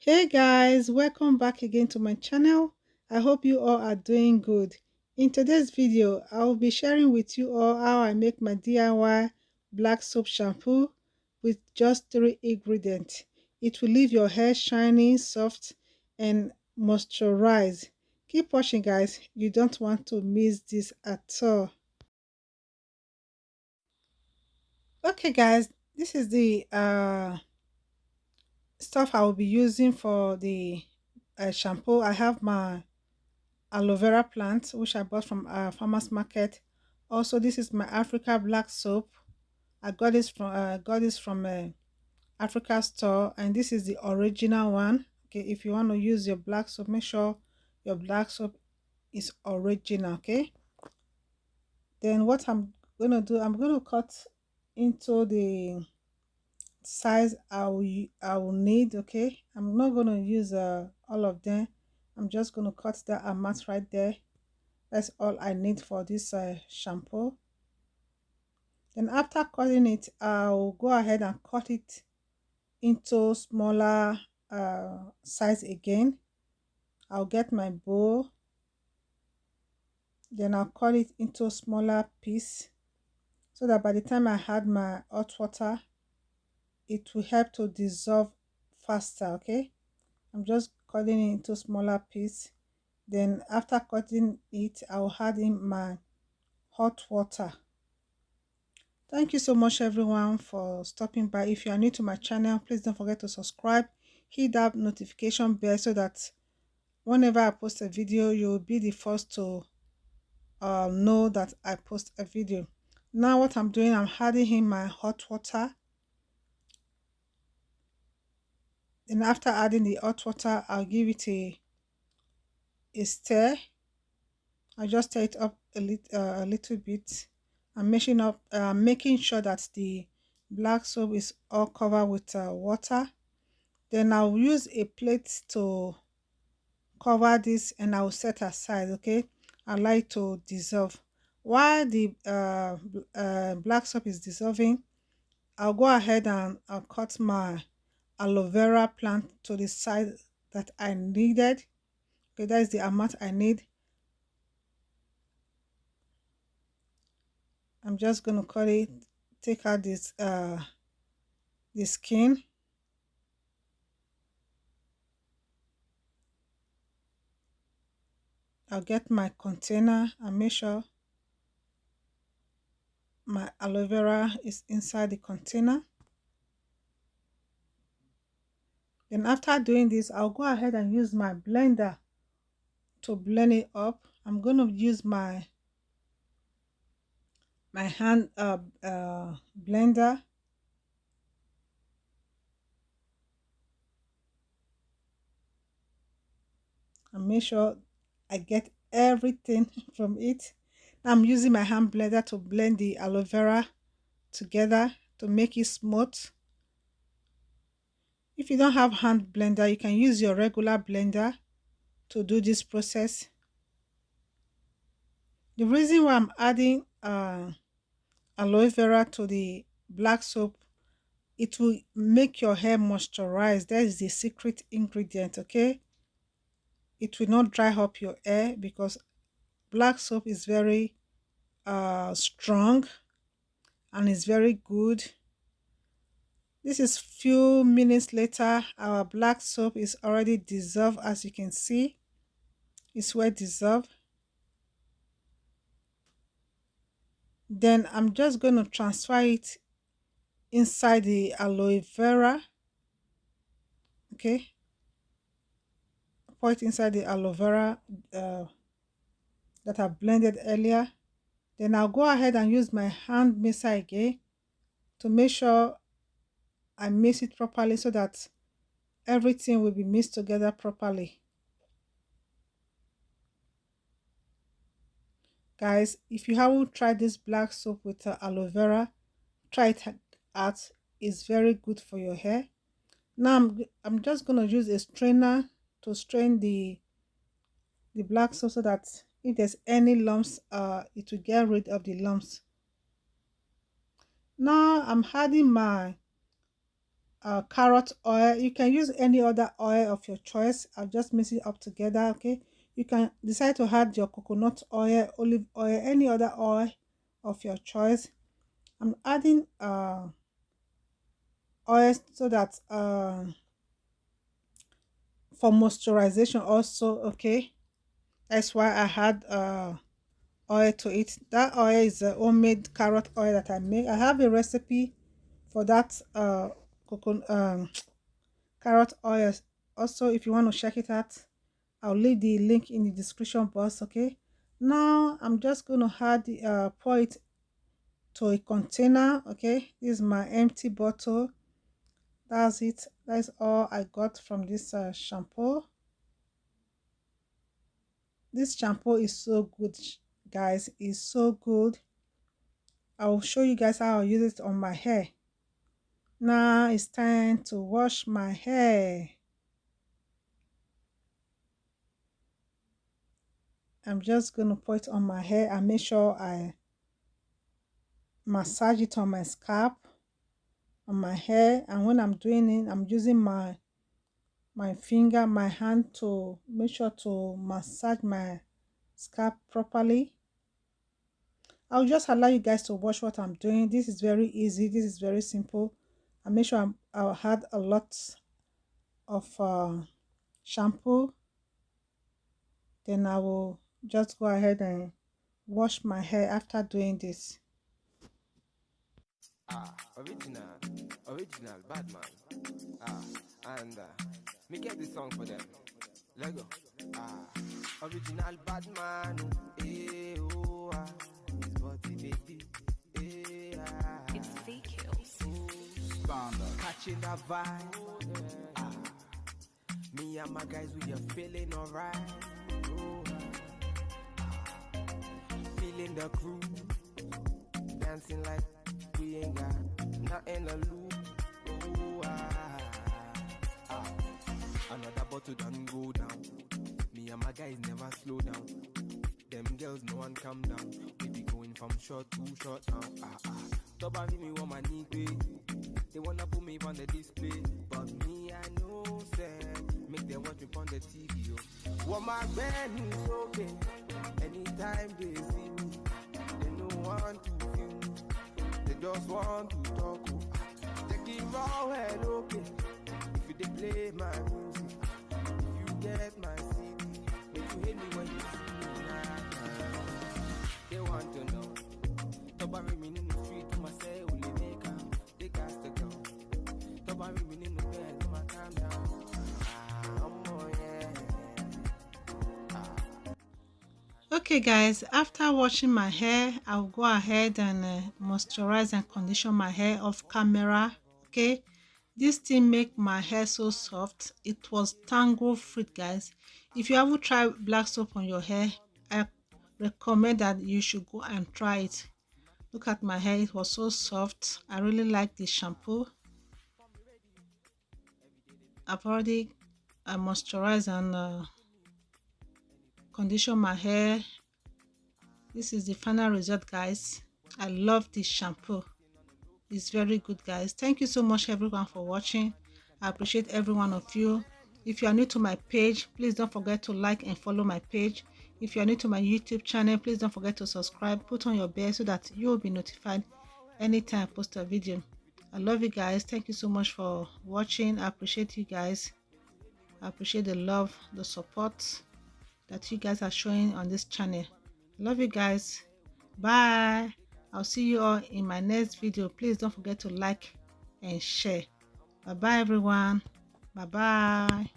Hey guys, welcome back again to my channel. I hope you all are doing good. In today's video, I will be sharing with you all how I make my DIY black soap shampoo with just 3 ingredients. It will leave your hair shiny, soft, and moisturized. Keep watching guys, you don't want to miss this at all. Okay guys, this is the stuff I will be using for the shampoo. I have my aloe vera plant which I bought from a farmer's market. Also, this is my Africa black soap. I got this from a Africa store, and this is the original one. Okay, if you want to use your black soap, make sure your black soap is original. Okay, then what I'm gonna do, I'm gonna cut into the size I will need. Okay, I'm not gonna use all of them. I'm just gonna cut that amount right there. That's all I need for this shampoo. Then after cutting it, I'll go ahead and cut it into smaller size again. I'll get my bowl, then I'll cut it into smaller piece so that by the time I add my hot water, it will help to dissolve faster. Okay, I'm just cutting it into smaller piece. Then after cutting it, I'll add in my hot water. Thank you so much everyone for stopping by. If you are new to my channel, please don't forget to subscribe, hit that notification bell so that whenever I post a video, you will be the first to know that I post a video. Now what I'm doing, I'm adding in my hot water. And after adding the hot water, I'll give it a stir. I just stir it up a little bit. I'm making sure that the black soap is all covered with water. Then I'll use a plate to cover this and I'll set aside. Okay, I like to dissolve. While the black soap is dissolving, I'll go ahead and I'll cut my aloe vera plant to the size that I needed. Okay, that is the amount I need. I'm just going to cut it, take out this the skin. I'll get my container and make sure my aloe vera is inside the container. Then after doing this, I'll go ahead and use my blender to blend it up. I'm going to use my hand blender. And make sure I get everything from it. I'm using my hand blender to blend the aloe vera together to make it smooth. If you don't have hand blender, you can use your regular blender to do this process. The reason why I'm adding aloe vera to the black soap, it will make your hair moisturize. That is the secret ingredient. Okay, it will not dry up your hair because black soap is very strong and is very good. This is few minutes later. Our black soap is already dissolved. As you can see, it's well dissolved. Then I'm just going to transfer it inside the aloe vera. Okay, pour it inside the aloe vera that I blended earlier. Then I'll go ahead and use my hand mixer again to make sure I mix it properly so that everything will be mixed together properly. Guys, if you haven't tried this black soap with aloe vera, try it out. It's very good for your hair. Now I'm just going to use a strainer to strain the black soap so that if there's any lumps, it will get rid of the lumps. Now I'm adding my carrot oil. You can use any other oil of your choice. I'll just mix it up together. Okay, you can decide to add your coconut oil, olive oil, any other oil of your choice. I'm adding oil so that for moisturization also. Okay, that's why I had oil to it. That oil is a homemade carrot oil that I make. I have a recipe for that coconut carrot oil also. If you want to check it out, I'll leave the link in the description box. Okay, now I'm just going to add the pour it to a container. Okay, this is my empty bottle. That's it. That's all I got from this shampoo. This shampoo is so good, guys. It's so good. I'll show you guys how I use it on my hair. Now it's time to wash my hair. I'm just going to put it on my hair and make sure I massage it on my scalp, on my hair. And when I'm doing it, I'm using my finger, my hand to make sure to massage my scalp properly. I'll just allow you guys to watch what I'm doing. This is very easy. This is very simple. I make sure I'll add a lot of shampoo. Then I will just go ahead and wash my hair after doing this. Original, bad man. And me get this song for them. Lego. Original bad man. His body baby. It's VQs. Catching that vibe. Me and my guys, we are feeling alright. Feeling the crew. Dancing like we ain't got nothing to lose. Another bottle done go down. Me and my guys never slow down. Them girls no one calm down. We be going from short to short now. Top of me want my knee pay. They wanna put me on the display, but me I know say make them watch me on the TV. What my band is okay. Anytime they see me, they no want to feel me. They just want to talk. Take it raw and okay. If you they play my music, if you get my CD, if you hate me when you see me now, they want to know. Tobari me in the street to my say only make them. They got to go. Tobari me in the bed to my calm down. Okay guys, after washing my hair, I'll go ahead and moisturize and condition my hair off camera. Okay, this thing make my hair so soft. It was tangle free, guys. If you haven't tried black soap on your hair, I recommend that you should go and try it. Look at my hair, it was so soft. I really like this shampoo. I've already moisturized and condition my hair. This is the final result, guys. I love this shampoo. It's very good, guys. Thank you so much everyone for watching. I appreciate every one of you. If you are new to my page, please don't forget to like and follow my page. If you are new to my YouTube channel, please don't forget to subscribe, put on your bell so that you will be notified anytime I post a video. I love you guys. Thank you so much for watching. I appreciate you guys. I appreciate the love, the support that you guys are showing on this channel. Love you guys. Bye. I'll see you all in my next video. Please don't forget to like and share. Bye bye everyone. Bye bye.